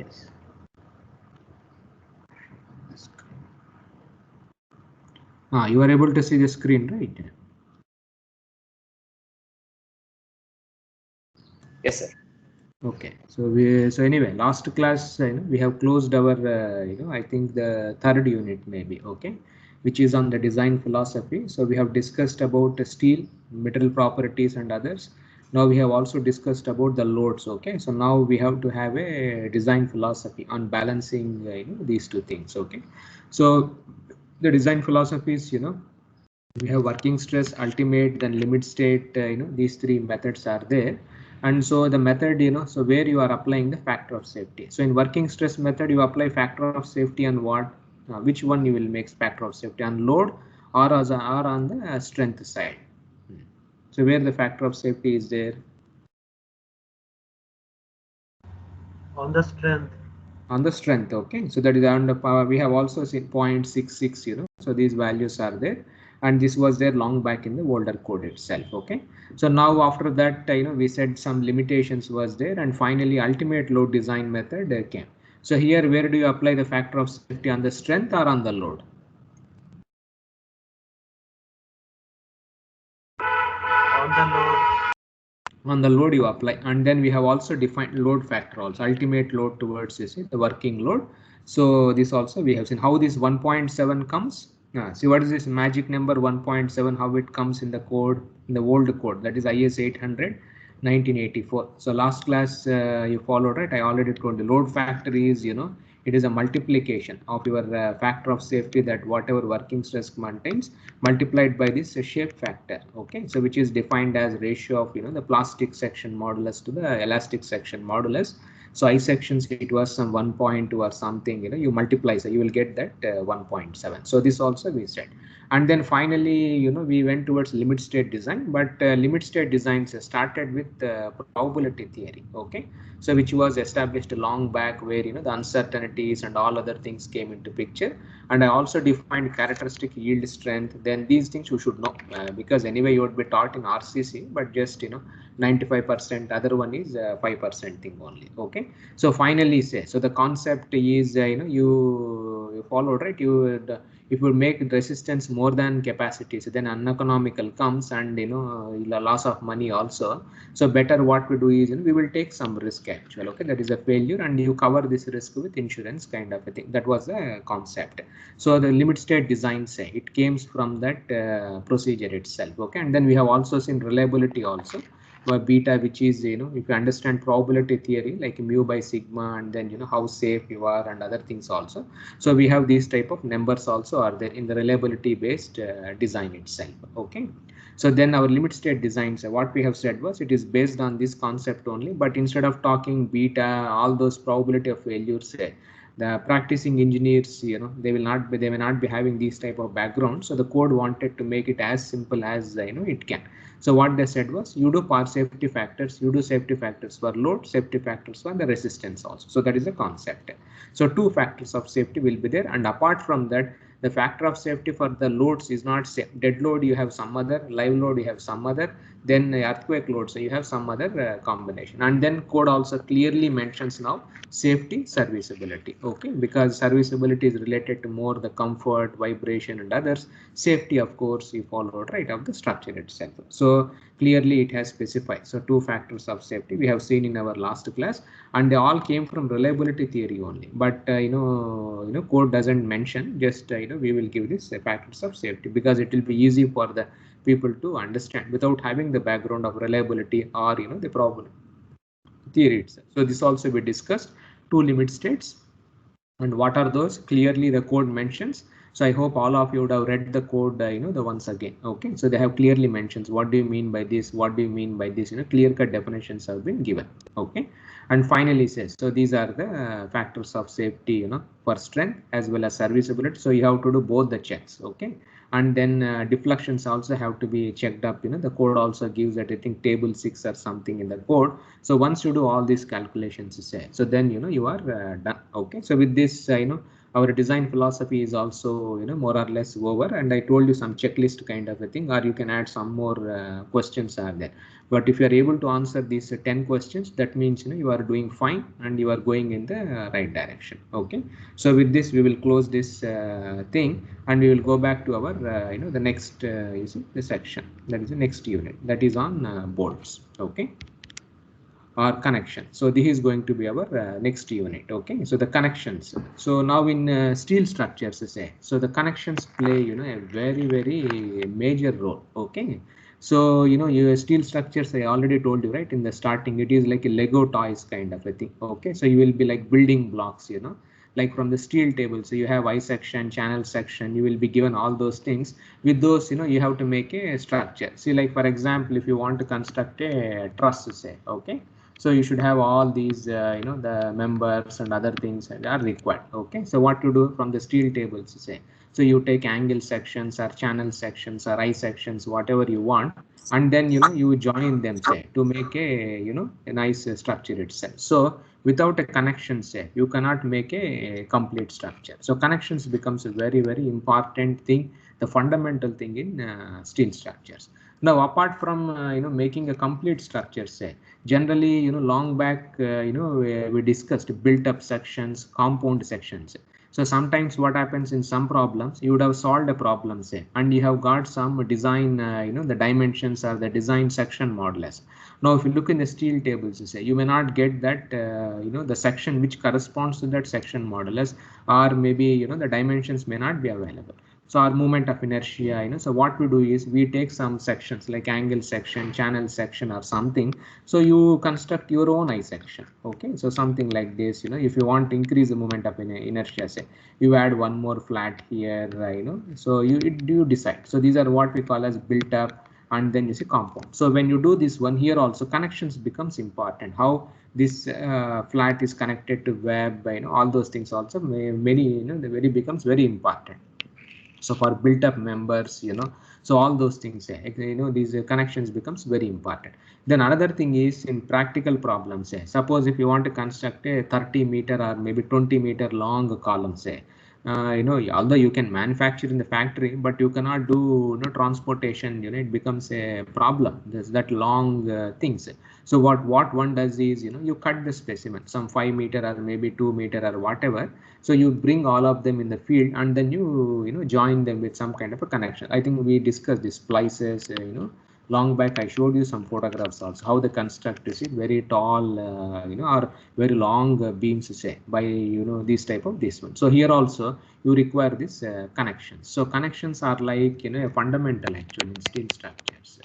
Yes. You are able to see the screen, right? Yes, sir. Okay, so anyway, last class we have closed our I think the third unit maybe, okay, which is on the design philosophy. So we have discussed about steel, metal properties and others. Now we have also discussed about the loads, okay. So now we have to have a design philosophy on balancing these two things, okay. So the design philosophies, we have working stress, ultimate, then limit state, these three methods are there. And so the method, so where you are applying the factor of safety. So in working stress method, you apply factor of safety on what, which one you will make factor of safety on load or on the strength side. So where the factor of safety is there? On the strength. On the strength, okay. So that is on the power. We have also seen 0.66, so these values are there, and this was there long back in the older code itself, okay. So now after that, we said some limitations was there, and finally ultimate load design method came. So here, where do you apply the factor of safety, on the strength or on the load? On the load. On the load you apply, and then we have also defined load factor also, ultimate load towards the working load. So this also we have seen how this 1.7 comes. See what is this magic number 1.7, how it comes in the code, in the old code, that is IS 800 1984. So last class you followed, right? I already told the load factor is, it is a multiplication of your factor of safety, that whatever working stress contains multiplied by this shape factor, okay. So which is defined as ratio of the plastic section modulus to the elastic section modulus. So I sections, it was some 1.2 or something, you multiply, so you will get that 1.7. So this also we said. And then finally, we went towards limit state design, but limit state designs started with probability theory, okay. So which was established long back, where the uncertainties and all other things came into picture. And I also defined characteristic yield strength. Then these things you should know, because anyway you would be taught in RCC, but just 95%, other one is 5% thing only, okay. So finally say, so the concept is you follow, right? If you make resistance more than capacity, so then uneconomical comes, and the loss of money also. So better what we do is we will take some risk actual, okay. That is a failure, and you cover this risk with insurance kind of a thing. That was the concept. So the limit state design, say it came from that procedure itself, okay. And then we have also seen reliability also, where beta, which is if you understand probability theory like mu by sigma, and then how safe you are and other things also. So we have these type of numbers also are there in the reliability based design itself, okay. So then our limit state designs, what we have said was it is based on this concept only, but instead of talking beta, all those probability of failures, the practicing engineers, they may not be having these type of background. So the code wanted to make it as simple as it can. So what they said was, you do part safety factors, you do safety factors for load, safety factors for the resistance also. So that is the concept. So two factors of safety will be there, and apart from that, the factor of safety for the loads is not same. Dead load you have some other, live load you have some other, then earthquake load, so you have some other combination. And then code also clearly mentions now safety serviceability, okay, because serviceability is related to more the comfort, vibration and others. Safety, of course, you followed, right, of the structure itself. So clearly it has specified. So two factors of safety we have seen in our last class, and they all came from reliability theory only. But code doesn't mention, just we will give this factors of safety, because it will be easy for the people to understand without having the background of reliability or the probability theory itself. So this also we discussed two limit states, and what are those? Clearly the code mentions. So I hope all of you would have read the code, the once again, okay. So they have clearly mentions what do you mean by this, what do you mean by this, clear cut definitions have been given, okay. And finally says, so these are the factors of safety, for strength as well as serviceability. So you have to do both the checks, okay. And then deflections also have to be checked up, the code also gives that, I think table 6 or something in the code. So once you do all these calculations, say, so then you are done, okay. So with this our design philosophy is also, more or less over, and I told you some checklist kind of a thing, or you can add some more questions are there. But if you are able to answer these 10 questions, that means, you are doing fine and you are going in the right direction. Okay. So with this, we will close this thing, and we will go back to our, the next, the section, that is the next unit, that is on bolts. Okay. Or connection. So this is going to be our next unit. Okay. So the connections. So now in steel structures, say, so the connections play, a very, very major role. Okay. So, your steel structures, I already told you, right, in the starting, it is like a Lego toys kind of a thing. Okay. So you will be like building blocks, like from the steel table. So you have I section, channel section, you will be given all those things. With those, you have to make a structure. See, like, for example, if you want to construct a truss, say, okay. So you should have all these, the members and other things are required. Okay. So what to do from the steel tables, say, so you take angle sections or channel sections or I sections, whatever you want, and then, you join them, say, to make a, a nice structure itself. So without a connection, say, you cannot make a complete structure. So connections becomes a very, very important thing, the fundamental thing in steel structures. Now, apart from, making a complete structure, say, generally, long back, we discussed built up sections, compound sections. So sometimes what happens in some problems, you would have solved a problem, say, and you have got some design, the dimensions or the design section modulus. Now, if you look in the steel tables, say, you may not get that, the section which corresponds to that section modulus, or maybe, the dimensions may not be available. So our moment of inertia, so what we do is we take some sections like angle section, channel section or something. So you construct your own I section. Okay. So something like this, if you want to increase the moment of inertia, say, you add one more flat here, so you decide. So these are what we call as built up, and then you see compound. So when you do this one here also, connections becomes important. How this flat is connected to web, all those things also many, the very becomes very important. So for built up members, so all those things, these connections becomes very important. Then another thing is in practical problems, say, suppose if you want to construct a 30-meter or maybe 20-meter long column, say, although you can manufacture in the factory, but you cannot do, transportation, it becomes a problem. There's that long things. So what one does is, you cut the specimen, some 5-meter or maybe 2-meter or whatever. So you bring all of them in the field, and then you join them with some kind of a connection. I think we discussed the splices, long back. I showed you some photographs also, how they construct, you see, very tall, or very long beams, say, by, this type of this one. So here also you require this connections. So connections are like, a fundamental actually in steel structures.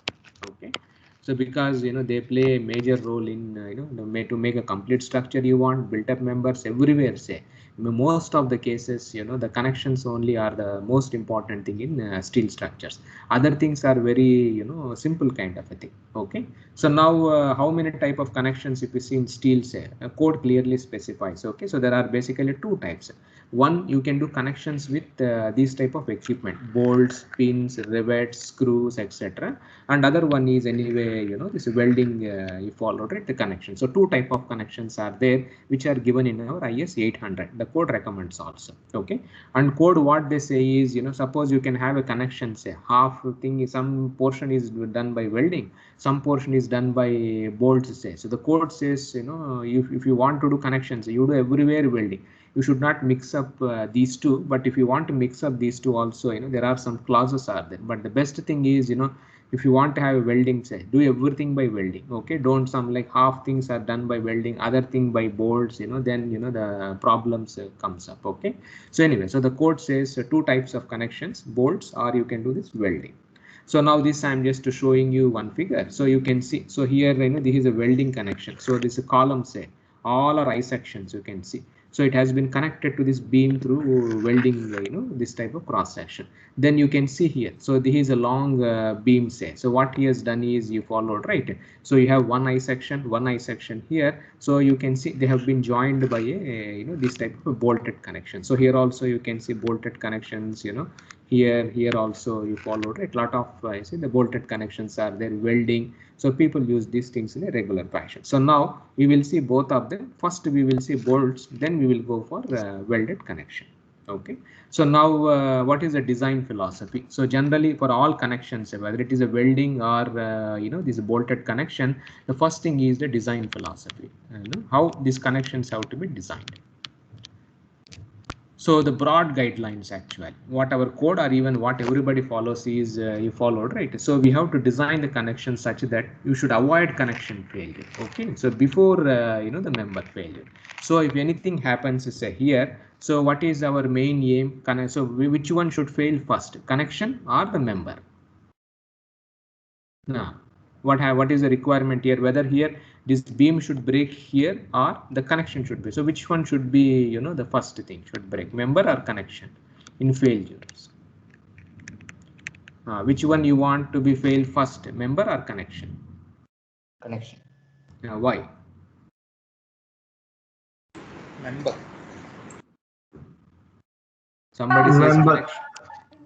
Okay. So because, they play a major role in, to make a complete structure, you want built up members everywhere, say, most of the cases, the connections only are the most important thing in steel structures. Other things are very, simple kind of a thing. Okay. So now how many type of connections, if you see in steel, say, a code clearly specifies. Okay. So there are basically two types. One, you can do connections with these type of equipment, bolts, pins, rivets, screws, etc. And other one is anyway, this welding, you follow, right, the connection. So two type of connections are there, which are given in our IS 800. The code recommends also. Okay. And code, what they say is, suppose you can have a connection, say, half thing is, some portion is done by welding, some portion is done by bolts, say. So the code says, if you want to do connections, you do everywhere welding. You should not mix up these two. But if you want to mix up these two also, there are some clauses are there. But the best thing is, if you want to have a welding, say, do everything by welding. Okay. Don't some like half things are done by welding, other thing by bolts, then, the problems comes up. Okay. So anyway, so the code says two types of connections, bolts, or you can do this welding. So now this I'm just showing you one figure. So you can see, so here, this is a welding connection. So this is a column, say, all are I sections, you can see. So it has been connected to this beam through welding, this type of cross section. Then you can see here. So this is a long beam, say. So what he has done is you followed, right? So you have one I section here. So you can see they have been joined by a, this type of a bolted connection. So here also you can see bolted connections, here also you followed, right? Lot of I see the bolted connections are there, welding. So people use these things in a regular fashion. So now we will see both of them. First we will see bolts, then we will go for welded connection. Okay, so now what is the design philosophy? So generally for all connections, whether it is a welding or this bolted connection, the first thing is the design philosophy. How these connections have to be designed. So the broad guidelines, actually what our code or even what everybody follows is you followed, right? So we have to design the connection such that you should avoid connection failure. Okay, so before the member failure. So if anything happens say here, so what is our main aim? So which one should fail first, connection or the member? Now what is the requirement here, whether here this beam should break here or the connection should be, so which one should be the first thing should break, member or connection in failures? Which one you want to be fail first, member or connection? Connection. Why? Member. Somebody says Member. connection,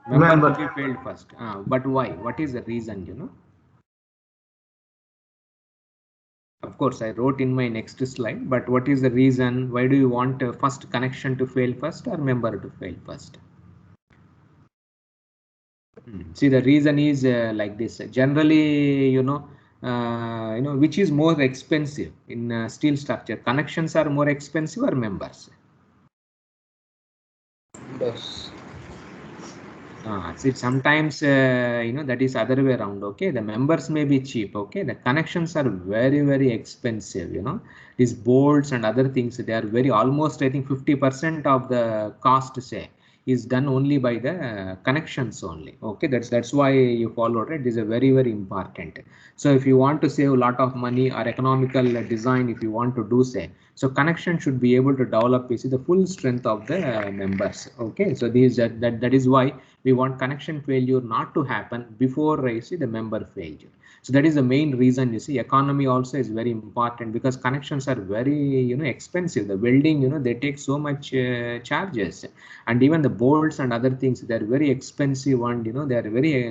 member Member. to be failed first, but why? What is the reason? Of course, I wrote in my next slide, but what is the reason? Why do you want first connection to fail first or member to fail first? See, the reason is like this. Generally, which is more expensive in steel structure? Connections are more expensive or members? Members. See, sometimes that is other way around. Okay, the members may be cheap. Okay, the connections are very expensive. These bolts and other things, they are very almost, I think 50% of the cost say is done only by the connections only. Okay, that's why you follow, right? This is a very important. So if you want to save a lot of money or economical design, if you want to do say, so connection should be able to develop, you see, the full strength of the members. Okay, so that is why we want connection failure not to happen before you see the member failure. So that is the main reason. You see, economy also is very important because connections are very expensive. The welding, they take so much charges, and even the bolts and other things, they are very expensive, and they are very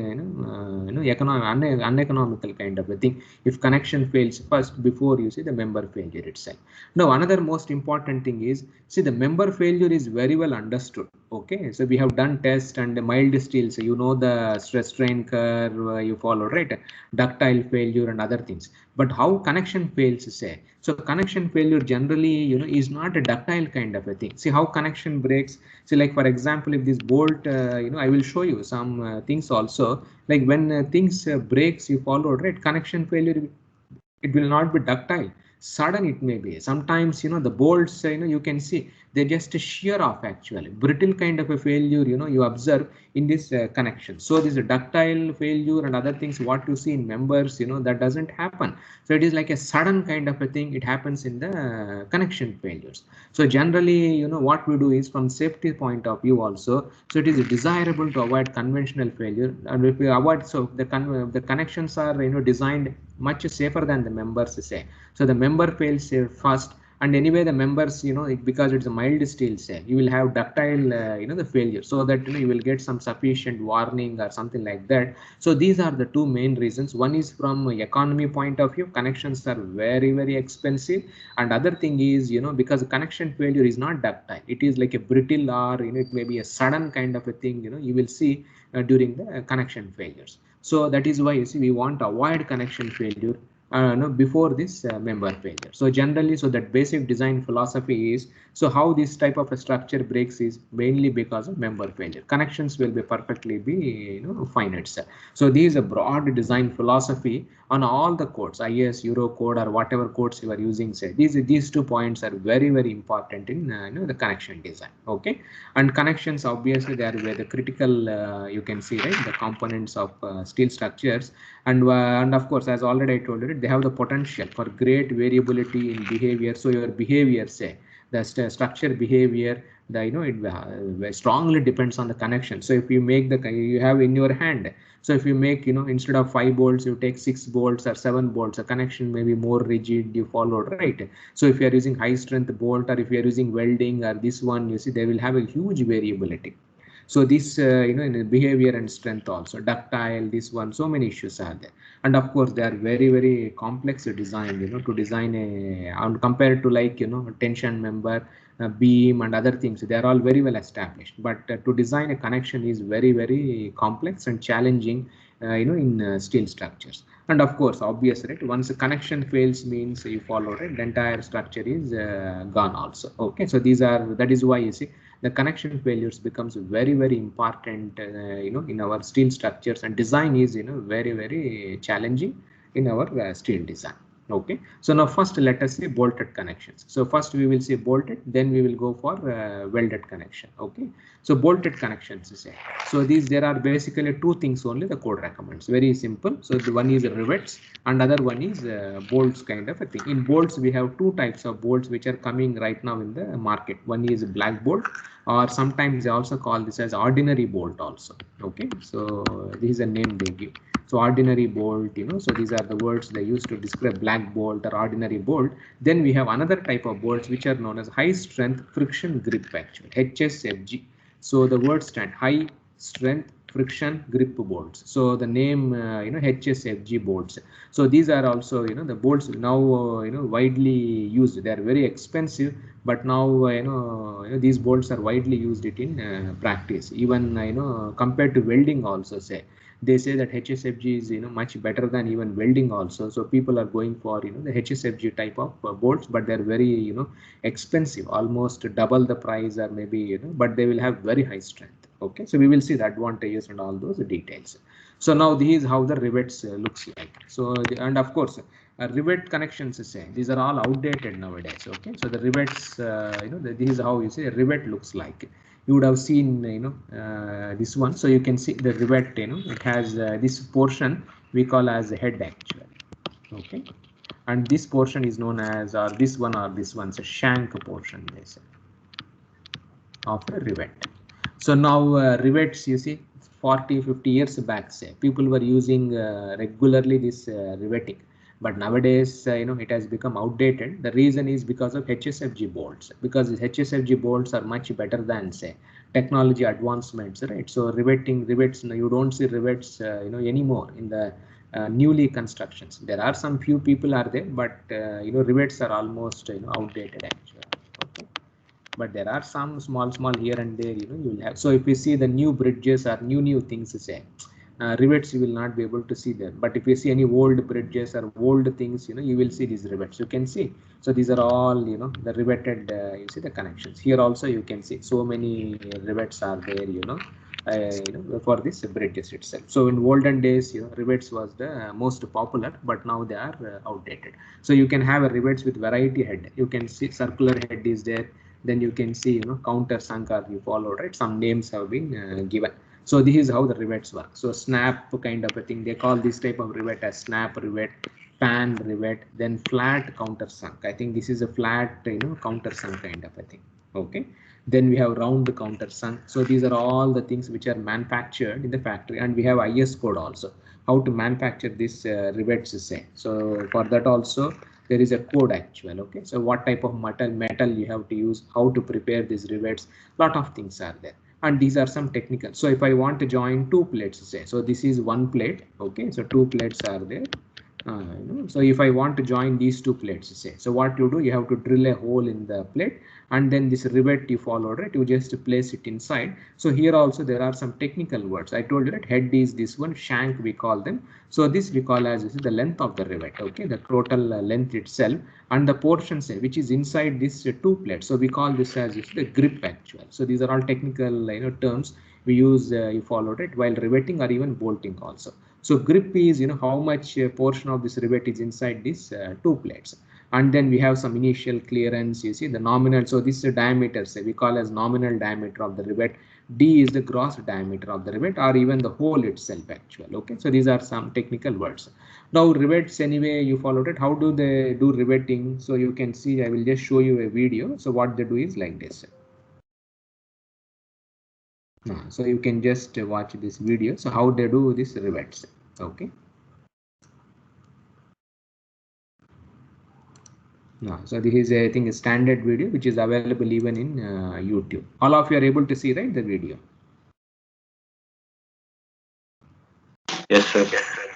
uneconomical kind of a thing if connection fails first before you see the member failure itself. Now another most important thing is, see, the member failure is very well understood. Okay, so we have done tests and mild steels, the stress strain curve you follow, right? Ductile failure and other things. But how connection fails say? So connection failure generally is not a ductile kind of a thing. See how connection breaks. See, like for example, if this bolt I will show you some things also, like when things breaks you follow, right? Connection failure, it will not be ductile, sudden it may be. Sometimes the bolts you can see they just shear off, actually brittle kind of a failure you observe in this connection. So this ductile failure and other things what you see in members that doesn't happen. So it is like a sudden kind of a thing, it happens in the connection failures. So generally what we do is from safety point of view also, so it is desirable to avoid conventional failure, and if we avoid, so the connections are designed much safer than the members say. So the member fails first, and anyway the members because it's a mild steel say, you will have ductile the failure, so that you will get some sufficient warning or something like that. So these are the two main reasons. One is from economy point of view, connections are very expensive, and other thing is because connection failure is not ductile, it is like a brittle, or it may be a sudden kind of a thing you will see during the connection failures. So that is why you see we want to avoid connection failure no, before this member failure. So generally, so that basic design philosophy is, so how this type of a structure breaks is mainly because of member failure. Connections will be perfectly be fine itself. So this is a broad design philosophy on all the codes, IS, Euro code, or whatever codes you are using. Say these 2 points are very very important in the connection design. Okay, and connections obviously they are where the critical you can see, right, the components of steel structures, and of course, as already I told you, they have the potential for great variability in behavior. So your behavior, say the structure behavior, the it strongly depends on the connection. So if you make you have in your hand, so if you make instead of 5 bolts you take 6 bolts or 7 bolts, the connection may be more rigid, you followed, right? So if you are using high strength bolt, or if you are using welding or this one, you see they will have a huge variability. So this in the behavior and strength also ductile, this one, so many issues are there. And of course they are very complex design, to design a, and compared to like tension member, beam and other things, they are all very well established, but to design a connection is very complex and challenging in steel structures. And of course obvious, right, once a connection fails means you follow, right, the entire structure is gone also. Okay, so these are, that is why you see the connection failures becomes very important in our steel structures, and design is very challenging in our steel design. Okay, so now first let us see bolted connections. So first we will see bolted, then we will go for welded connection. Okay, so bolted connections is so these, there are basically two things only the code recommends, very simple. So the one is rivets and other one is bolts kind of a thing. In bolts we have two types of bolts which are coming right now in the market. One is black bolt, or sometimes they also call this as ordinary bolt also. Okay, so this is a name they give. So ordinary bolt, so these are the words they use to describe black bolt or ordinary bolt. Then we have another type of bolts which are known as high strength friction grip, actually HSFG. So the word stand high strength friction grip bolts. So the name HSFG bolts. So these are also the bolts now widely used. They are very expensive, but now these bolts are widely used it in practice. Even compared to welding also, say they say that HSFG is much better than even welding also. So people are going for the HSFG type of bolts, but they're very expensive, almost double the price, or maybe but they will have very high strength. Okay, so we will see the advantages and all those details. So now this is how the rivets looks like. So and of course rivet connections say these are all outdated nowadays. Okay, so the rivets this is how you say a rivet looks like. You would have seen this one. So you can see the rivet, it has this portion we call as a head actually. Okay, and this portion is known as, or this one's a shank portion, they say, of a rivet. So now rivets, you see, 40-50 years back, say people were using regularly this riveting, but nowadays it has become outdated. The reason is because of HSFG bolts, because HSFG bolts are much better than, say, technology advancements, right? So rivets, you don't see rivets anymore in the newly constructions. There are some few people are there, but rivets are almost outdated actually. Okay, but there are some small here and there you will have. So if you see the new bridges or new things to say, rivets you will not be able to see them. But if you see any old bridges or old things, you will see these rivets. You can see. So these are all the riveted. You see the connections here also. You can see so many rivets are there. For this bridges itself. So in olden days, rivets was the most popular, but now they are outdated. So you can have a rivets with variety head. You can see circular head is there. Then you can see counter sunk, or you follow, right, some names have been given. So this is how the rivets work. So snap kind of a thing, they call this type of rivet as snap rivet, pan rivet, then flat countersunk. I think this is a flat countersunk kind of a thing. Okay, then we have round countersunk. So these are all the things which are manufactured in the factory, and we have IS code also how to manufacture this rivets, say. So for that also there is a code actual. Okay, so what type of metal you have to use, how to prepare these rivets, lot of things are there. And these are some technical. So if I want to join two plates, say, so this is one plate. Okay, so two plates are there. So if I want to join these two plates, say, so what you do, you have to drill a hole in the plate, and then this rivet you follow, right, you just place it inside. So here also there are some technical words. I told you that head is this one, shank we call them. So this we call as, this is the length of the rivet. Okay, the total length itself, and the portion, say, which is inside this two plates. So we call this as the grip actual. So these are all technical terms we use, you followed it, while riveting or even bolting also. So grip is how much portion of this rivet is inside these two plates. And then we have some initial clearance, you see the nominal. So this is a diameter, say we call as nominal diameter of the rivet. D is the gross diameter of the rivet, or even the hole itself actual. Okay, so these are some technical words. Now rivets, anyway, you followed it. How do they do riveting? So you can see, I will just show you a video. So what they do is like this. So you can just watch this video. So how they do this rivets. Okay. So this is, I think, a standard video which is available even in YouTube. All of you are able to see, right, the video. Yes, sir.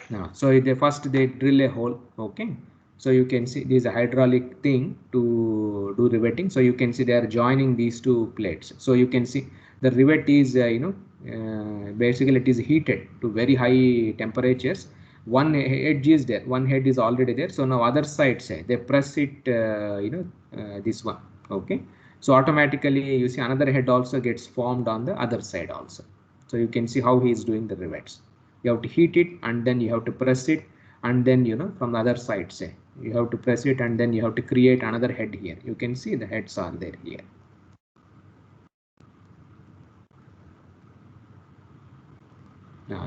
Now, so they drill a hole. Okay. So you can see this is a hydraulic thing to do riveting. So you can see they are joining these two plates. So you can see the rivet is basically it is heated to very high temperatures. One edge is there, one head is already there. So now other side say they press it, this one. Okay. So automatically you see another head also gets formed on the other side also. So you can see how he is doing the rivets. You have to heat it and then you have to press it, and then from the other side say you have to press it, and then you have to create another head here. You can see the heads are there here.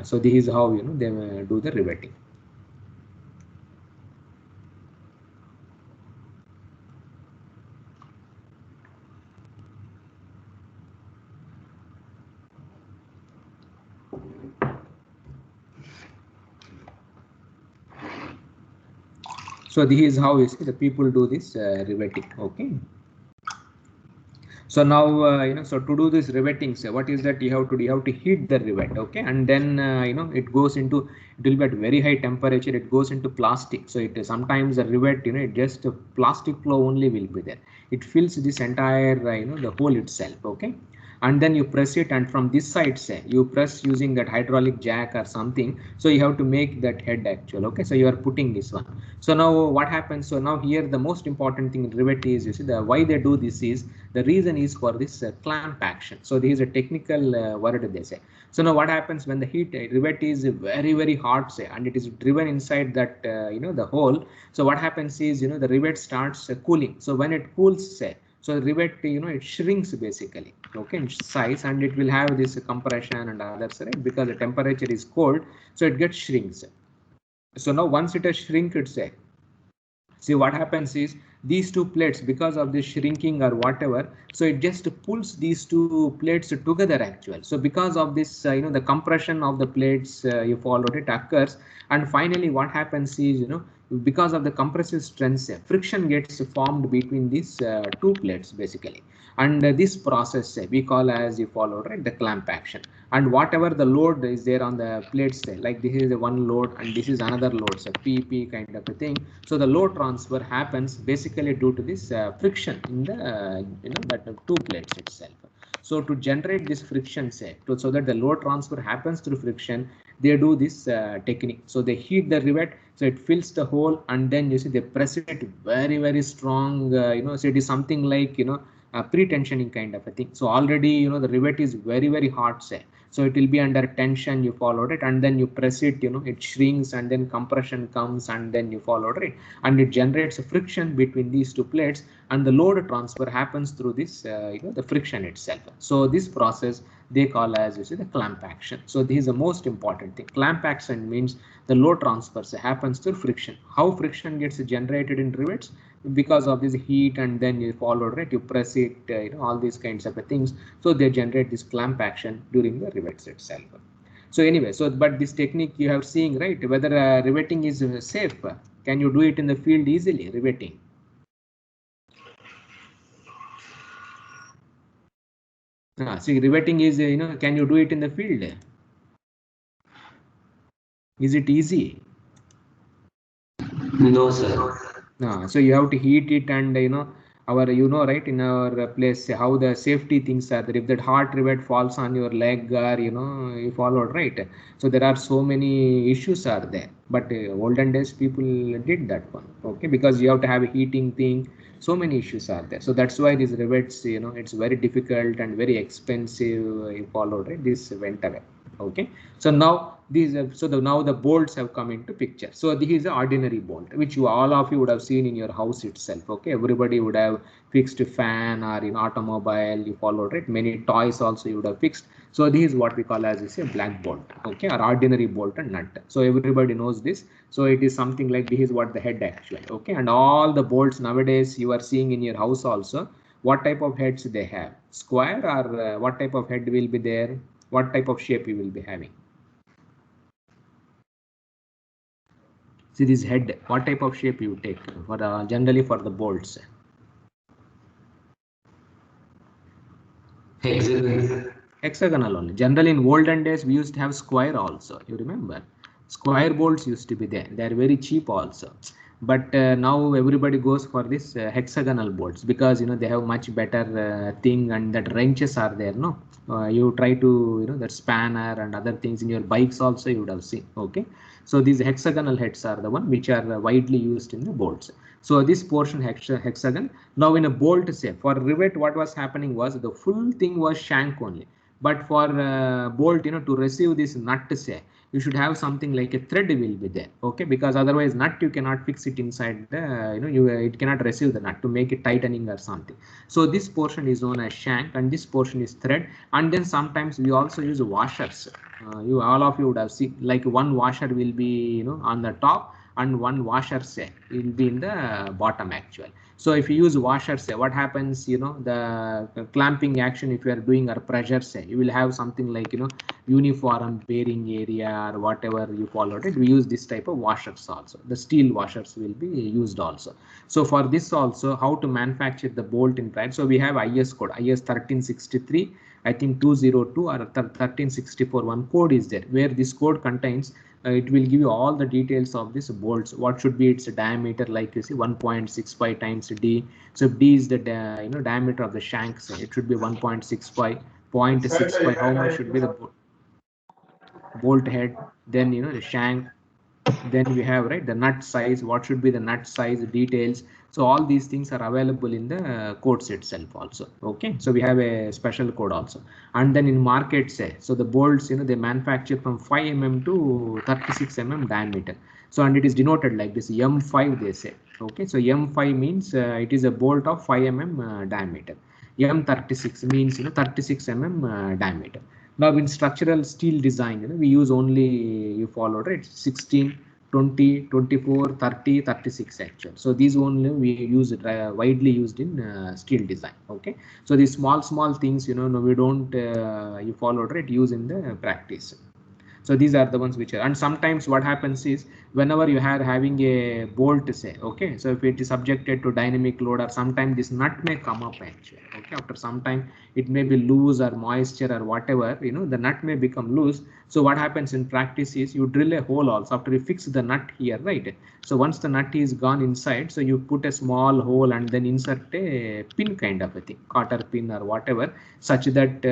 So this is how they do the riveting. So this is how you see the people do this riveting. Okay. So now so to do this riveting, so what is that you have to do? You have to heat the rivet. Okay, and then it goes into, it will be at very high temperature, it goes into plastic. So it sometimes the rivet, it just plastic flow only will be there. It fills this entire the hole itself. Okay, and then you press it, and from this side say you press using that hydraulic jack or something. So you have to make that head actual. Okay, so you are putting this one. So now what happens? So now here the most important thing in rivet is, you see, the why they do this is, the reason is for this clamp action. So this is a technical word they say. So now what happens when the rivet is very hot, say, and it is driven inside that the hole. So what happens is the rivet starts cooling. So when it cools, say, so the rivet it shrinks basically, okay, in size, and it will have this compression and others, right? Because the temperature is cold, so it gets shrinks. So now once it has shrinked, say, see what happens is these two plates, because of the shrinking or whatever, so it just pulls these two plates together actually. So because of this the compression of the plates, you followed it, occurs, and finally what happens is because of the compressive strength, friction gets formed between these two plates basically. And this process we call, as you followed, right, the clamp action. And whatever the load is there on the plates, like this is the one load and this is another load, so PP kind of a thing. So the load transfer happens basically due to this friction in the that two plates itself. So to generate this friction, so that the load transfer happens through friction, they do this technique. So they heat the rivet, so it fills the hole, and then you see they press it very strong. So it is something like pre-tensioning kind of a thing. So already the rivet is very hot, say. So it will be under tension, you followed it, and then you press it, it shrinks, and then compression comes, and then you followed it, and it generates a friction between these two plates, and the load transfer happens through this the friction itself. So this process they call as, you see, the clamp action. So this is the most important thing. Clamp action means the load transfer happens through friction. How friction gets generated in rivets? Because of this heat, and then you follow, right, you press it, all these kinds of things. So they generate this clamp action during the rivets itself. So anyway, so but this technique you have seen, right, whether riveting is safe. Can you do it in the field easily, riveting? See, riveting is, can you do it in the field? Is it easy? No, sir. So you have to heat it, and our right, in our place how the safety things are there. If that hot rivet falls on your leg, or you followed, right, so there are so many issues are there. But olden days people did that one, okay, because you have to have a heating thing. So many issues are there. So that's why these rivets, it's very difficult and very expensive. You followed, right? This went away. Okay, so now these now the bolts have come into picture. So this is the ordinary bolt, which all of you would have seen in your house itself. Okay, everybody would have fixed fan, or in automobile you followed, right? Many toys also you would have fixed. So this is what we call as, you say, black bolt, okay, or ordinary bolt and nut. So everybody knows this. So it is something like this is what the head actually, okay, and all the bolts nowadays you are seeing in your house also. What type of heads they have? Square, or what type of head will be there? What type of shape you will be having? See this head, what type of shape you take for generally for the bolts? Hexagon. Hexagonal only. Generally in olden days we used to have square also, you remember. Square bolts used to be there. They are very cheap also. But now everybody goes for this hexagonal bolts because they have much better thing, and that wrenches are there. No, you try to that spanner and other things in your bikes also you would have seen. Okay, so these hexagonal heads are the one which are widely used in the bolts. So this portion hexagon. Now in a bolt, say for rivet, what was happening was the full thing was shank only. But for bolt, to receive this nut, say you should have something like a thread will be there. Okay, because otherwise nut you cannot fix it inside the it cannot receive the nut to make it tightening or something. So this portion is known as shank and this portion is thread. And then sometimes we also use washers. You all of you would have seen like one washer will be on the top and one washer say will be in the bottom actually. So if you use washer, say what happens, the clamping action, if you are doing or pressure, say you will have something like uniform bearing area or whatever you followed it. We use this type of washers also. The steel washers will be used also. So for this also, how to manufacture the bolt in thread. So we have IS code, IS 1363, I think 202 or 1364, one code is there where this code contains. It will give you all the details of this bolts. What should be its diameter, like you see 1.65 times D. So if D is the diameter of the shank, so it should be 1.65. 0.65. How much should be the bolt head? Then the shank. Then we have the nut size. What should be the nut size details? So all these things are available in the codes itself also. Okay, so we have a special code also. And then in market, say so the bolts they manufacture from 5 mm to 36 mm diameter. So and it is denoted like this M5 they say. Okay, so M5 means it is a bolt of 5 mm diameter. M36 means 36 mm diameter. Now in structural steel design, we use only, you followed right, 16, 20, 24, 30, 36 actually. So these only we use it widely used in steel design. Okay, so these small things we don't you followed right use in the practice. So these are the ones which are, and sometimes what happens is whenever you are having a bolt, say okay, so if it is subjected to dynamic load or sometime this nut may come up actually. Okay, after some time it may be loose or moisture or whatever, the nut may become loose. So what happens in practice is you drill a hole also after you fix the nut here, right? So once the nut is gone inside, so you put a small hole and then insert a pin kind of a thing, cotter pin or whatever, such that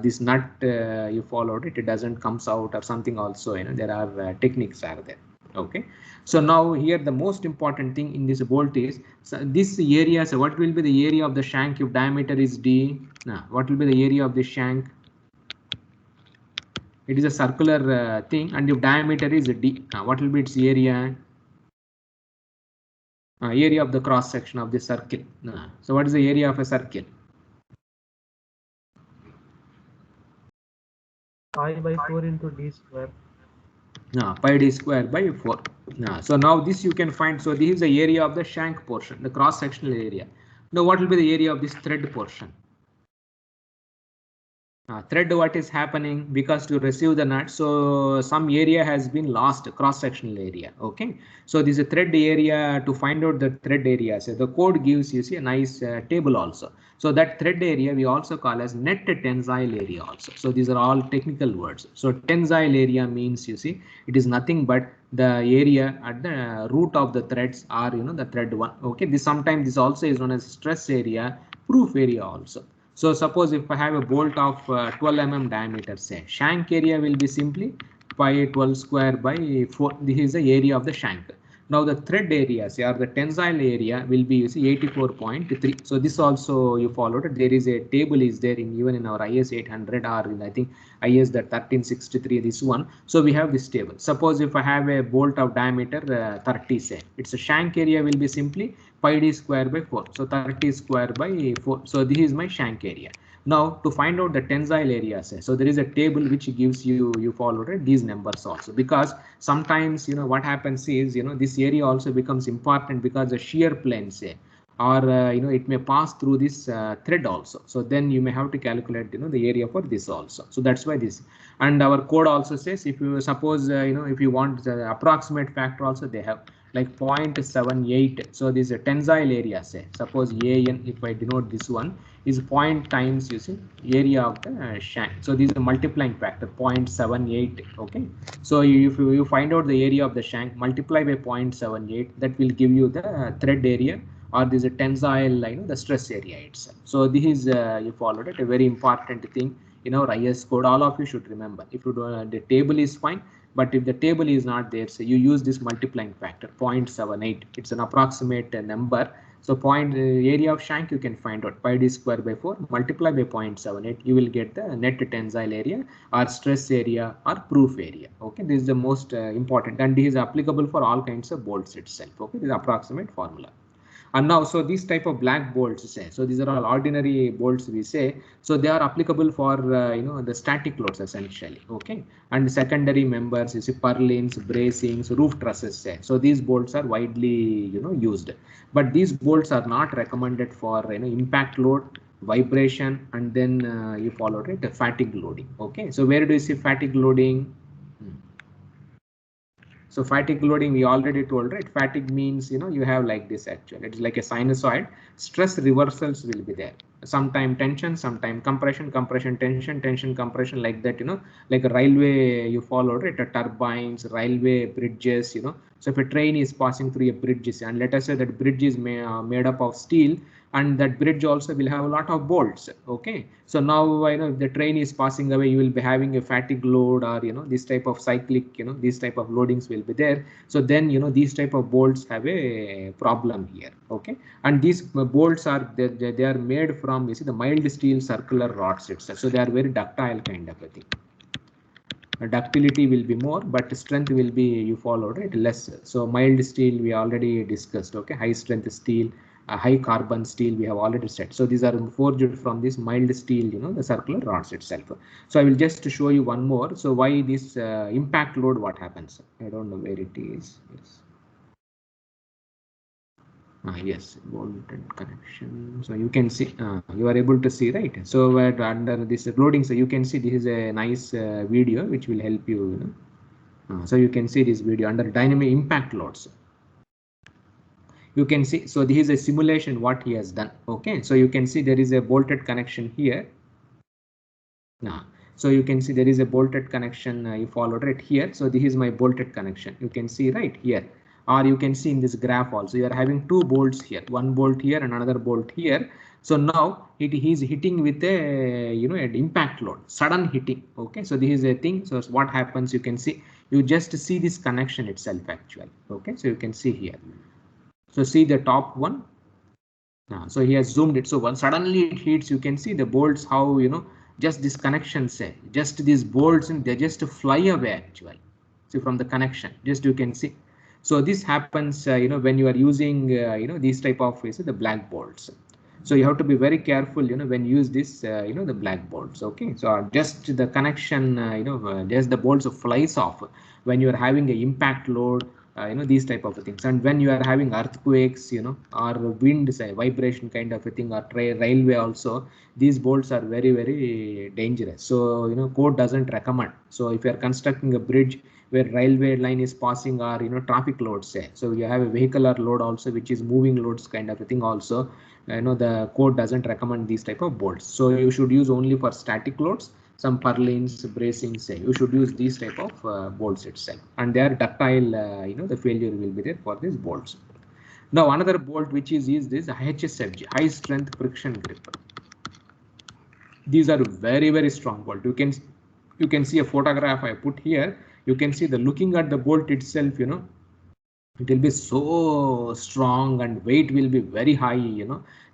this nut you followed it doesn't comes out or something also. There are techniques are there. Okay, so now here the most important thing in this bolt is, so this area, so what will be the area of the shank if diameter is D? Now what will be the area of the shank? It is a circular thing, and if diameter is D, what will be its area? Area of the cross section of the circle. So what is the area of a circle? Pi by 4 into D square. Pi D square by 4. So now this you can find. So this is the area of the shank portion, the cross sectional area. Now what will be the area of this thread portion? Thread, what is happening, because to receive the nut, so some area has been lost, cross sectional area. Okay, so this is a thread area. To find out the thread area, so the code gives you see a nice table also. So that thread area we also call as net tensile area also. So these are all technical words. So tensile area means, you see, it is nothing but the area at the root of the threads are the thread one. Okay, this sometimes this also is known as stress area, proof area also. So suppose if I have a bolt of 12 mm diameter, say shank area will be simply pi 12 square by 4. This is the area of the shank. Now the thread area, say, or the tensile area will be 84.3. So this also you followed it. There is a table is there in even in our IS 800 or in I think IS that 1363, this one. So we have this table. Suppose if I have a bolt of diameter 30, say its a shank area will be simply pi D square by 4. So 30 square by 4. So this is my shank area. Now to find out the tensile area, say, so there is a table which gives you followed it, these numbers also, because sometimes what happens is this area also becomes important because the shear plane, say, or it may pass through this thread also. So then you may have to calculate the area for this also. So that's why this, and our code also says if you suppose if you want the approximate factor also they have like 0.78. So this is a tensile area, say suppose AN, if I denote this one, is point times, you see, area of the shank. So this is a multiplying factor 0.78. Okay, so if you find out the area of the shank, multiply by 0.78, that will give you the thread area, or this is a tensile, the stress area itself. So this is you followed it, a very important thing in our IS code. All of you should remember. If you do the table is fine, but if the table is not there, so you use this multiplying factor 0.78. It's an approximate number. So area of shank you can find out pi d square by 4 multiply by 0.78. You will get the net tensile area or stress area or proof area. Okay, this is the most important, and this is applicable for all kinds of bolts itself. Okay, this is approximate formula. And now, so these type of black bolts, say, so these are all ordinary bolts we say, so they are applicable for the static loads essentially. Okay, and secondary members, you see, purlins, bracings, roof trusses, say, so these bolts are widely used, but these bolts are not recommended for impact load, vibration, and then you followed it, fatigue loading. Okay, so where do you see fatigue loading? So fatigue loading, we already told, right? Fatigue means, you have like this actually. It's like a sinusoid. Stress reversals will be there. Sometime tension, sometime compression, compression, tension, tension, compression, like that, like a railway you followed, right? Turbines, railway bridges, So if a train is passing through a bridge, and let us say that bridge is made up of steel, and that bridge also will have a lot of bolts. Okay, so now if the train is passing away, you will be having a fatigue load, or this type of cyclic, these type of loadings will be there. So then these type of bolts have a problem here. Okay, and these bolts are they are made from, you see, the mild steel circular rods itself. So they are very ductile kind of a thing. Ductility will be more, but strength will be, you followed it, less. So mild steel we already discussed. Okay, high strength steel, high carbon steel we have already said. So these are forged from this mild steel, the circular rods itself. So I will just show you one more. So why this impact load, what happens? I don't know where it is. Yes. Yes, bolted connection. So you can see, you are able to see, right? So under this loading, so you can see this is a nice video which will help you. So you can see this video under dynamic impact loads. You can see, so this is a simulation what he has done. Okay, so you can see there is a bolted connection here. Now, so you can see there is a bolted connection. You followed right here. So this is my bolted connection. You can see right here. Or you can see in this graph also, you are having two bolts here, one bolt here and another bolt here. So now he is hitting with a an impact load, sudden hitting. Okay, so this is a thing. So what happens, you can see, you just see this connection itself actually. Okay, so you can see here. So see the top one. So he has zoomed it. So when suddenly it hits, you can see the bolts, how just this connection, say, just these bolts, and they just fly away actually. So from the connection, just you can see. So this happens, when you are using, these type of, the black bolts. So you have to be very careful, when you use this, the black bolts. Okay, so just the connection, just the bolts flies off when you are having an impact load, these type of things. And when you are having earthquakes, or wind, say, vibration kind of a thing, or railway also, these bolts are very, very dangerous. So, code doesn't recommend. So if you are constructing a bridge where railway line is passing, or traffic loads, say, so you have a vehicular load also, which is moving loads kind of a thing also, the code doesn't recommend these type of bolts. So you should use only for static loads, some purlins, bracings, say, you should use these type of bolts itself, and they are ductile. The failure will be there for these bolts. Now another bolt which is this HSFG, high strength friction grip. These are very, very strong bolt. You can see a photograph I put here. You can see the looking at the bolt itself, it will be so strong and weight will be very high.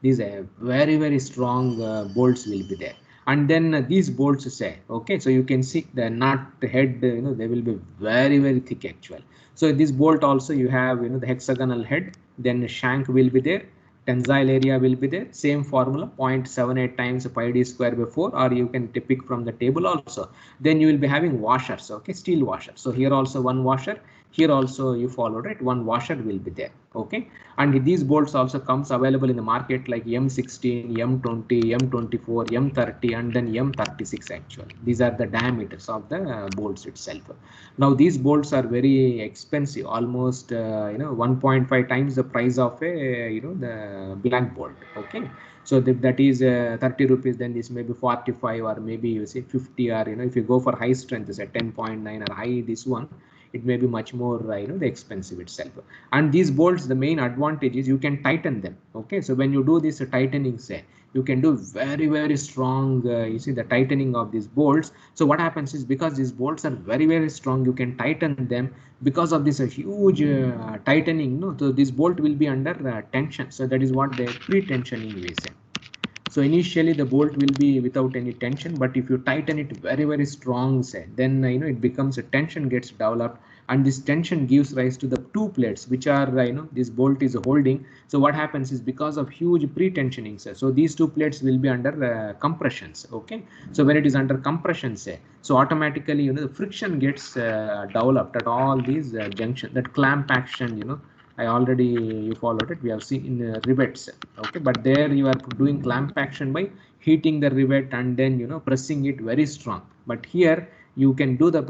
These are very, very strong bolts will be there. And then these bolts, say, okay, so you can see the nut head, they will be very, very thick actually. So this bolt also, you have, the hexagonal head, then shank will be there. Tensile area will be there, same formula, 0.78 times pi d square by 4, or you can pick from the table also. Then you will be having washers, okay, steel washer. So here also one washer, here also you followed it, one washer will be there. Okay, and these bolts also comes available in the market like M16, M20, M24, M30, and then M36 actually. These are the diameters of the bolts itself. Now these bolts are very expensive, almost 1.5 times the price of a the black bolt. Okay, so that is 30 rupees, then this may be 45 or maybe you say 50, or if you go for high strength, say 10.9 or high this one, it may be much more the expensive itself. And these bolts, the main advantage is you can tighten them. Okay, so when you do this tightening, say, you can do very strong you see the tightening of these bolts. So what happens is, because these bolts are very strong, you can tighten them. Because of this huge tightening, no, so this bolt will be under tension. So that is what the pre-tensioning we say. So initially the bolt will be without any tension, but if you tighten it very strong, say, then it becomes a tension gets developed, and this tension gives rise to the two plates which are this bolt is holding. So what happens is, because of huge pre-tensioning, say, so these two plates will be under compressions. Okay, so when it is under compression, say, so automatically the friction gets developed at all these junction, that clamp action, I already you followed it. We have seen in rivets. Okay, but there you are doing clamp action by heating the rivet and then pressing it very strong. But here you can do the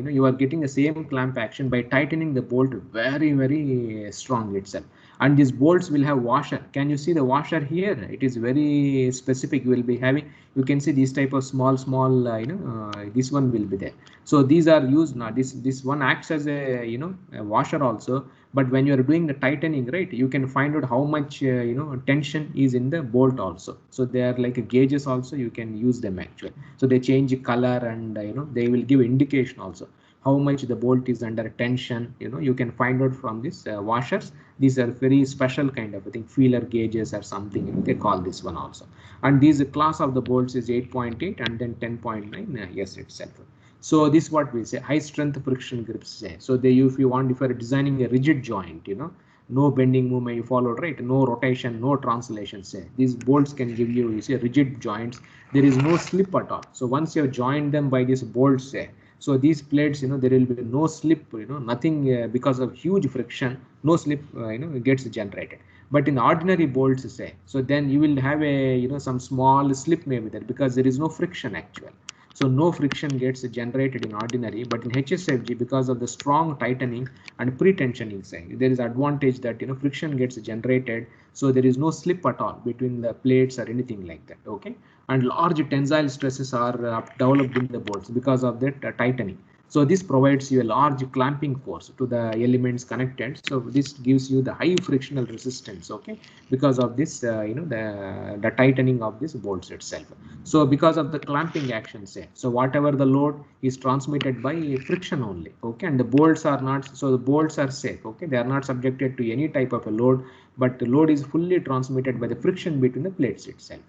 you are getting the same clamp action by tightening the bolt very strong itself. And these bolts will have washer. Can you see the washer here? It is very specific. You will be having, you can see this type of small this one will be there. So these are used now. This one acts as a a washer also. But when you are doing the tightening, right, you can find out how much tension is in the bolt also. So they are like gauges also, you can use them actually. So they change color, and they will give indication also how much the bolt is under tension. You can find out from these washers. These are very special kind of, I think, feeler gauges or something, they call this one also. And these class of the bolts is 8.8 and then 10.9 yes itself. So this what we say, high strength friction grips say. So if you are designing a rigid joint, no bending movement, you followed, right? No rotation, no translation, say. These bolts can give you see rigid joints. There is no slip at all. So once you have joined them by these bolts, say, so these plates, there will be no slip, nothing because of huge friction, no slip, gets generated. But in ordinary bolts, say, so then you will have a, some small slip maybe there, because there is no friction actually. So no friction gets generated in ordinary, but in HSFG, because of the strong tightening and pre-tensioning, there is advantage that friction gets generated, so there is no slip at all between the plates or anything like that. Okay, and large tensile stresses are developed in the bolts because of that tightening. So this provides you a large clamping force to the elements connected. So this gives you the high frictional resistance. Okay, because of this the tightening of this bolts itself. So because of the clamping action, say, so whatever the load is transmitted by friction only. Okay, and the bolts are not, so the bolts are safe. Okay, they are not subjected to any type of a load, but the load is fully transmitted by the friction between the plates itself.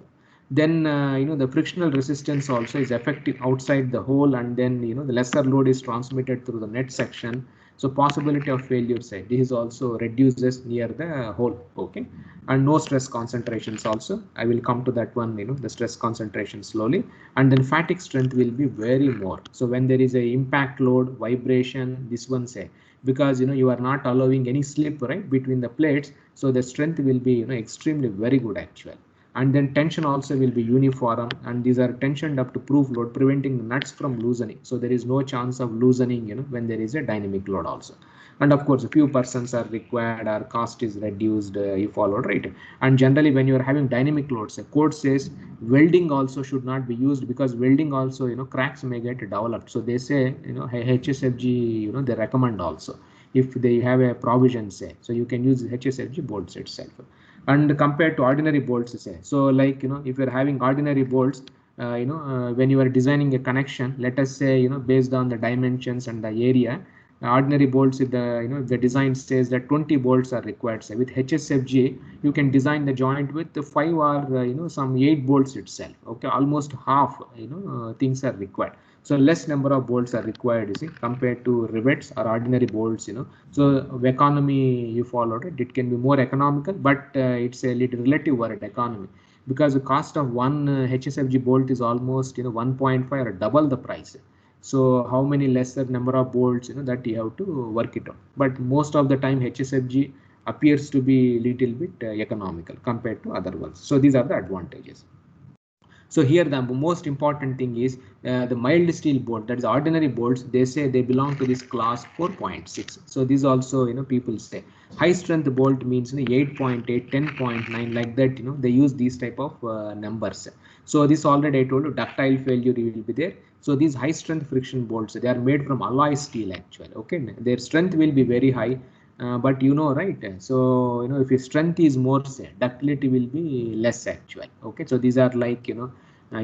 Then the frictional resistance also is effective outside the hole, and then the lesser load is transmitted through the net section. So possibility of failure side, this also reduces near the hole. Okay, and no stress concentrations also. I will come to that one, the stress concentration slowly. And then fatigue strength will be very more. So when there is a impact load, vibration, this one say, because you are not allowing any slip, right, between the plates, so the strength will be extremely very good actually. And then tension also will be uniform, and these are tensioned up to proof load, preventing the nuts from loosening. So there is no chance of loosening when there is a dynamic load also. And of course a few persons are required, or cost is reduced, you followed, right? And generally when you are having dynamic loads, a code says welding also should not be used, because welding also cracks may get developed. So they say HSFG they recommend also, if they have a provision, say, so you can use HSFG bolts itself. And compared to ordinary bolts, say, so like if you're having ordinary bolts, when you are designing a connection, let us say based on the dimensions and the area, ordinary bolts, if the if the design says that 20 bolts are required, say, with HSFG you can design the joint with the 5 or some 8 bolts itself. Okay, almost half things are required. So less number of bolts are required, you see, compared to rivets or ordinary bolts. So economy, you followed it, it can be more economical, but it's a little relative word, economy, because the cost of one HSFG bolt is almost 1.5 or double the price. So how many lesser number of bolts that you have to work it out. But most of the time HSFG appears to be little bit economical compared to other ones. So these are the advantages. So here the most important thing is the mild steel bolt, that is ordinary bolts, they say they belong to this class 4.6. So this also, people say high strength bolt means 8.8, 10.9, like that, they use these type of numbers. So this already I told you, ductile failure will be there. So these high strength friction bolts, they are made from alloy steel actually. Okay, their strength will be very high. But right, so if your strength is more, say, ductility will be less actual. Okay, so these are like you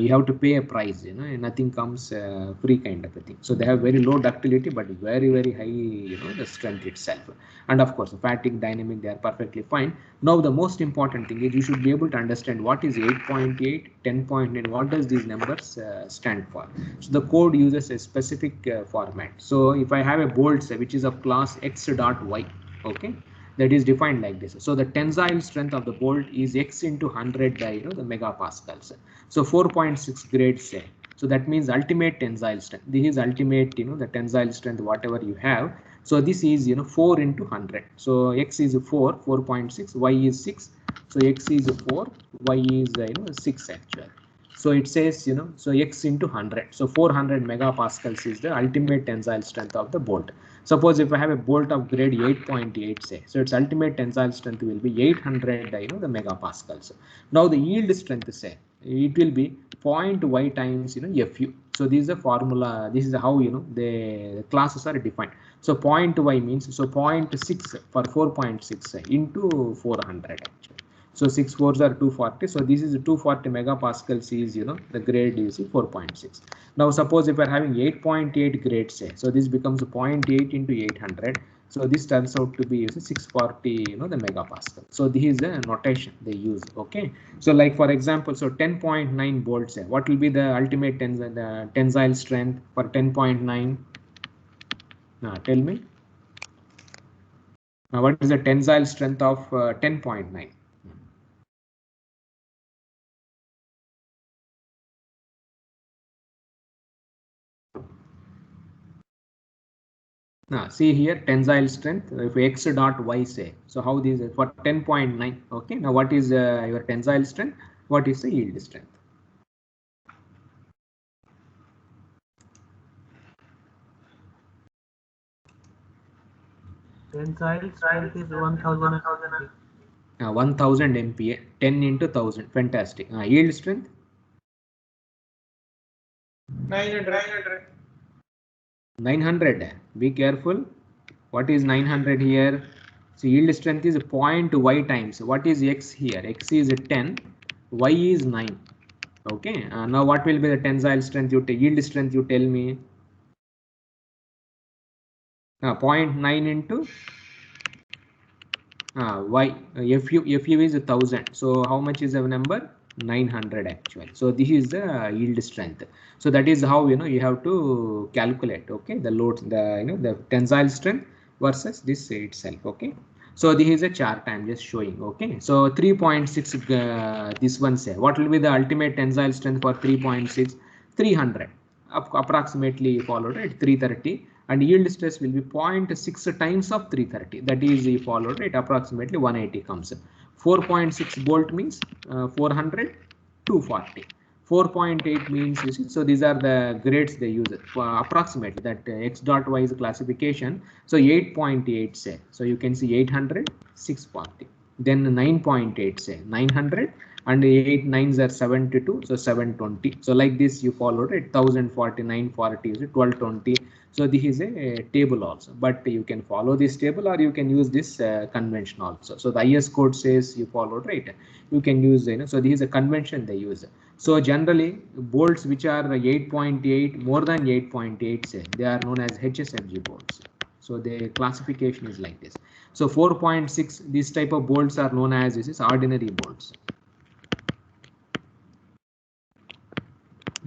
have to pay a price, and nothing comes free kind of a thing. So they have very low ductility but very high the strength itself. And of course fatigue, dynamic, they are perfectly fine. Now the most important thing is you should be able to understand what is 8.8, 10.9, what does these numbers stand for. So the code uses a specific format. So if I have a bolt, say, which is of class x dot y, okay, that is defined like this. So the tensile strength of the bolt is x into 100 by the megapascals. So 4.6 grade, say. So that means ultimate tensile strength. This is ultimate, the tensile strength whatever you have. So this is 4 into 100. So x is 4, 4.6, y is 6. So x is 4, y is 6 actually. So it says so x into 100. So 400 megapascals is the ultimate tensile strength of the bolt. Suppose if I have a bolt of grade 8.8, say, so its ultimate tensile strength will be 800 the megapascals. Now the yield strength, say, it will be point y times fu. So this is the formula. This is how the classes are defined. So point y means, so 0.6 for 4.6 into 400 actually. So 6 fours are 240. So this is 240 megapascals is the grade is 4.6. Now suppose if we are having 8.8 grade, say, so this becomes 0.8 into 800. So this turns out to be 640 the megapascal. So this is the notation they use. Okay, so like for example, so 10.9 bolts, say, what will be the ultimate tensile strength for 10.9? Tell me. What is the tensile strength of 10.9? Now see here tensile strength, if x dot y, say, so how this is for 10.9. okay, now what is your tensile strength, what is the yield strength? Tensile strength is 1000 MPa. 1000 MPa, 10 into 1000, fantastic. Yield strength 900. 900. Be careful. What is 900 here? So yield strength is point y times. What is x here? X is 10, y is 9. Okay. Now what will be the tensile strength? Yield strength, you tell me. 0.9 into y. Fu is 1000. So how much is the number? 900 actually. So this is the yield strength. So that is how you have to calculate. Okay, the load, the tensile strength versus this itself. Okay. So this is a chart I'm just showing. Okay. So 3.6. This one, say, what will be the ultimate tensile strength for 3.6? 300. Approximately followed at 330. And yield stress will be 0.6 times of 330. That is followed at approximately 180 comes. 4.6 bolt means 400, 240. 4.8 means, you see, so these are the grades they use it for approximately that x dot y is classification. So 8.8, say, so you can see 800, 640. Then 9.8, say, 900, and 8 nines are 72, so 720. So like this you followed it, 1049, 40 is 1220. So this is a table also, but you can follow this table or you can use this convention also. So the IS code says you followed, right? You can use, so this is a convention they use. So generally bolts which are 8.8, more than 8.8, say, they are known as HSFG bolts. So the classification is like this. So 4.6, this type of bolts are known as, this is ordinary bolts.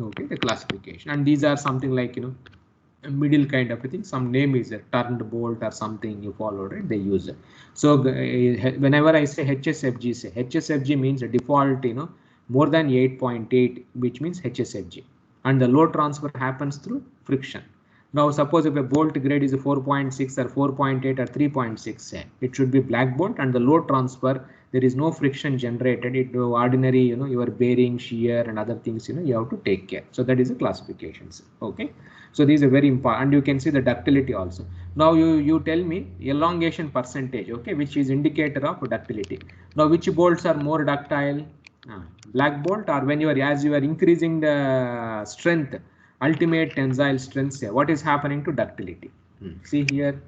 Okay, the classification, and these are something like a middle kind of a thing. Some name is a turned bolt or something you follow, right? They use it. So whenever I say HSFG, say HSFG means a default, more than 8.8, which means HSFG, and the load transfer happens through friction. Now suppose if a bolt grade is a 4.6 or 4.8 or 3.6, say, it should be black bolt, and the load transfer, there is no friction generated. It ordinary, your bearing, shear and other things, you have to take care. So that is the classifications. Okay. So these are very important, and you can see the ductility also. Now you tell me elongation percentage, okay, which is indicator of ductility. Now which bolts are more ductile? Black bolt, or when as you are increasing the strength, ultimate tensile strength, say, what is happening to ductility? See here.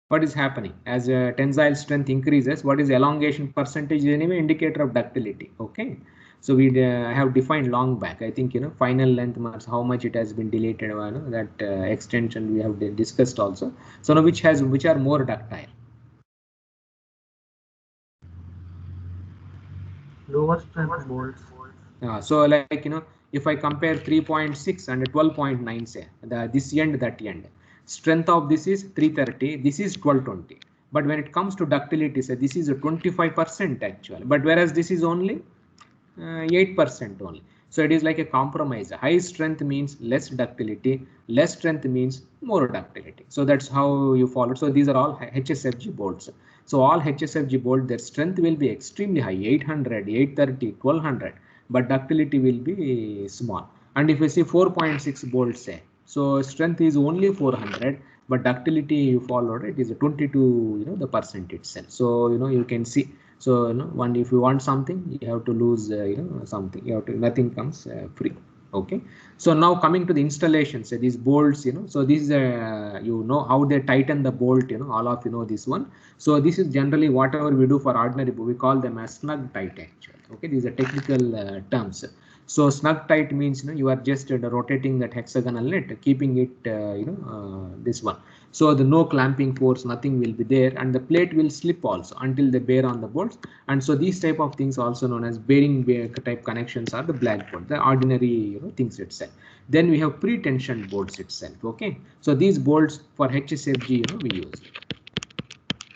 What is happening as tensile strength increases? What is elongation percentage? Anyway, indicator of ductility. Okay. So we have defined long back. I think final length marks, how much it has been deleted. That extension we have discussed also. So now which are more ductile? Lower strength bolts. So like if I compare 3.6 and 12.9, say this end, that end, strength of this is 330, this is 1220. But when it comes to ductility, say this is a 25% actual, but whereas this is only 8% only. So it is like a compromise. High strength means less ductility, less strength means more ductility. So that's how you follow. So these are all HSFG bolts. So all HSFG bolt, their strength will be extremely high, 800, 830, 1200, but ductility will be small. And if you see 4.6 bolts, say, so strength is only 400, but ductility you followed, it is a 22, the percent itself. So you can see. So one, if you want something, you have to lose something. You have to, nothing comes free. Okay. So now coming to the installations, these bolts, so this is how they tighten the bolt, all of this one. So this is generally whatever we do for ordinary, we call them as snug tight actually. Okay, these are technical terms. So snug tight means you are just rotating that hexagonal net, keeping it this one. So the no clamping force, nothing will be there, and the plate will slip also until they bear on the bolts. And so these type of things, also known as bearing type connections, are the black bolt, the ordinary things itself. Then we have pre-tensioned bolts itself. Okay, so these bolts for HSFG we use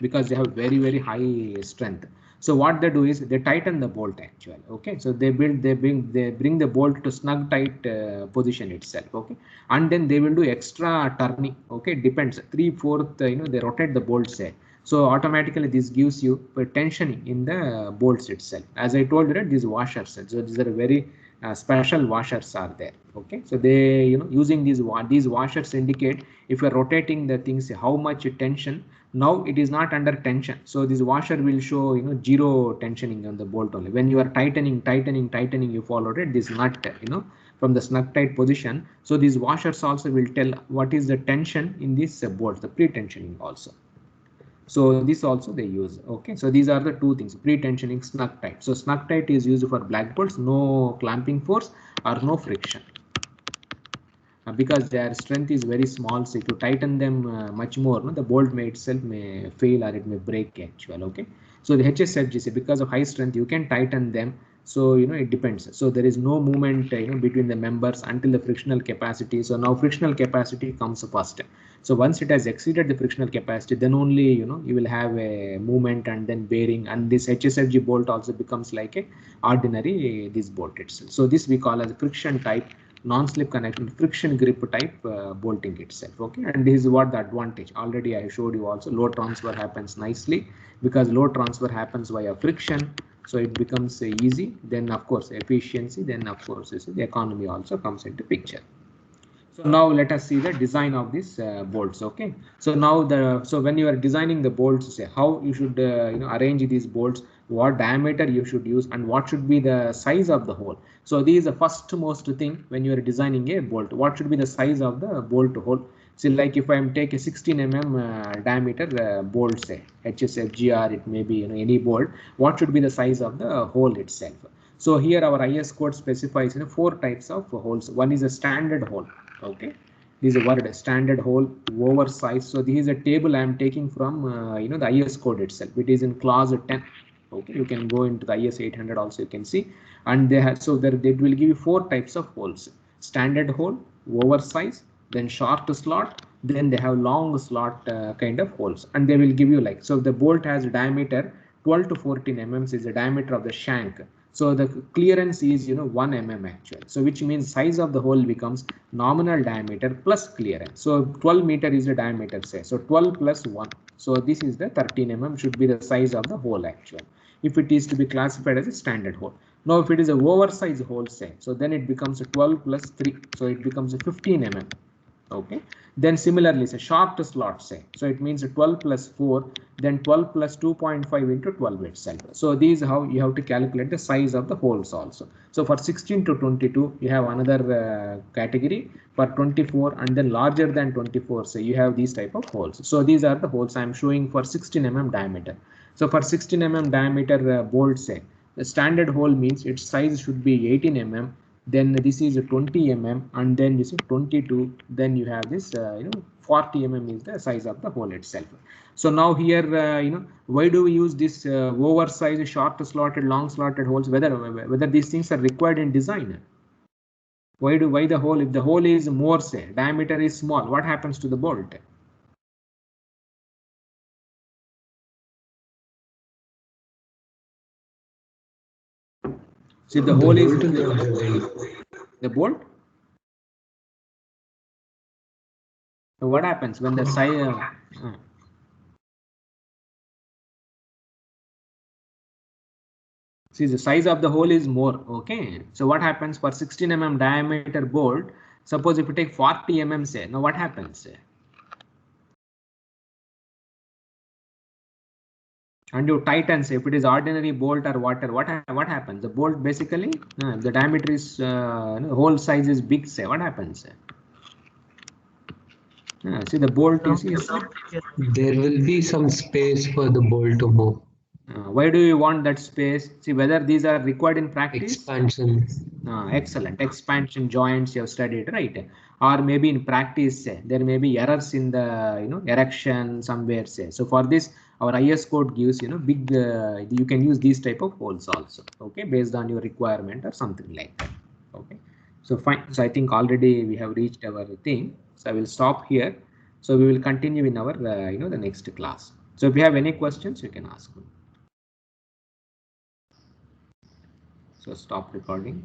because they have very high strength. So what they do is they tighten the bolt actually. Okay, so they bring the bolt to snug tight position itself. Okay, and then they will do extra turning. Okay, depends 3/4 they rotate the bolts there. So automatically this gives you tensioning in the bolts itself. As I told you, right, these washers, so these are very special washers are there. Okay, so they using these washers indicate if you are rotating the things how much tension. Now it is not under tension, so this washer will show zero tensioning on the bolt only. When you are tightening, you followed it, this nut from the snug tight position. So these washers also will tell what is the tension in this bolt, the pre-tensioning also. So this also they use. Okay, so these are the two things, pre-tensioning, snug tight. So snug tight is used for black bolts, no clamping force or no friction. Because their strength is very small, so if you tighten them much more, the bolt may itself may fail or it may break actually. Okay, so the HSFG, because of high strength, you can tighten them. So it depends. So there is no movement between the members until the frictional capacity. So now frictional capacity comes first. So once it has exceeded the frictional capacity, then only you will have a movement and then bearing, and this HSFG bolt also becomes like a ordinary this bolt itself. So this we call as friction type, non-slip connection, friction grip type bolting itself. Okay, and this is what the advantage. Already I showed you also, load transfer happens nicely because load transfer happens via friction, so it becomes easy. Then of course efficiency, then of course the economy also comes into picture. So now let us see the design of these bolts. Okay, so now when you are designing the bolts, say how you should arrange these bolts, what diameter you should use, and what should be the size of the hole. So this is the first most thing when you are designing a bolt. What should be the size of the bolt hole? So like if I am take a 16 mm diameter bolt, say HSFG, or it may be any bolt, what should be the size of the hole itself? So here our IS code specifies 4 types of holes. One is a standard hole. Okay, this is a word, standard hole, oversized. So this is a table I am taking from the IS code itself. It is in clause 10. Okay, you can go into the IS 800 also, you can see, and they have, so they will give you 4 types of holes: standard hole, oversized, then short slot, then they have long slot kind of holes, and they will give you like, so the bolt has a diameter 12 to 14 mm is the diameter of the shank. So the clearance is 1 mm actually. So which means size of the hole becomes nominal diameter plus clearance. So 12 meter is the diameter, say. So 12 plus 1. So this is the 13 mm should be the size of the hole actually, if it is to be classified as a standard hole. Now if it is a oversized hole, say, so then it becomes a 12 plus 3. So it becomes a 15 mm. Okay, then similarly say short slot, say, so it means 12 plus 4, then 12 plus 2.5 into 12 itself. So these how you have to calculate the size of the holes also. So for 16 to 22 you have another category. For 24 and then larger than 24, say, you have these type of holes. So these are the holes I am showing for 16 mm diameter. So for 16 mm diameter bolt, say, the standard hole means its size should be 18 mm, then this is a 20 mm, and then this is 22, then you have this 40 mm is the size of the hole itself. So now here why do we use this oversized short slotted long slotted holes, whether these things are required in design? Why the hole, if the hole is more, say, diameter is small, what happens to the bolt? See, the hole is the bolt. So what happens when the size see, the size of the hole is more. Okay, so what happens for 16 mm diameter bolt? Suppose if you take 40 mm, say, now what happens? And you tighten, say, if it is ordinary bolt or water, what happens? The bolt basically the diameter is hole size is big, say, what happens? See, the bolt is There will be some space for the bolt to move. why do you want that space? See, whether these are required in practice. Expansion. Excellent. Expansion joints you have studied, right? Or maybe in practice, say, there may be errors in the erection somewhere, say. So for this, our IS code gives big you can use these type of holes also, okay, based on your requirement or something like that. Okay, so fine. So I think already we have reached our thing, so I will stop here. So we will continue in our the next class. So if you have any questions, you can ask me. So stop recording.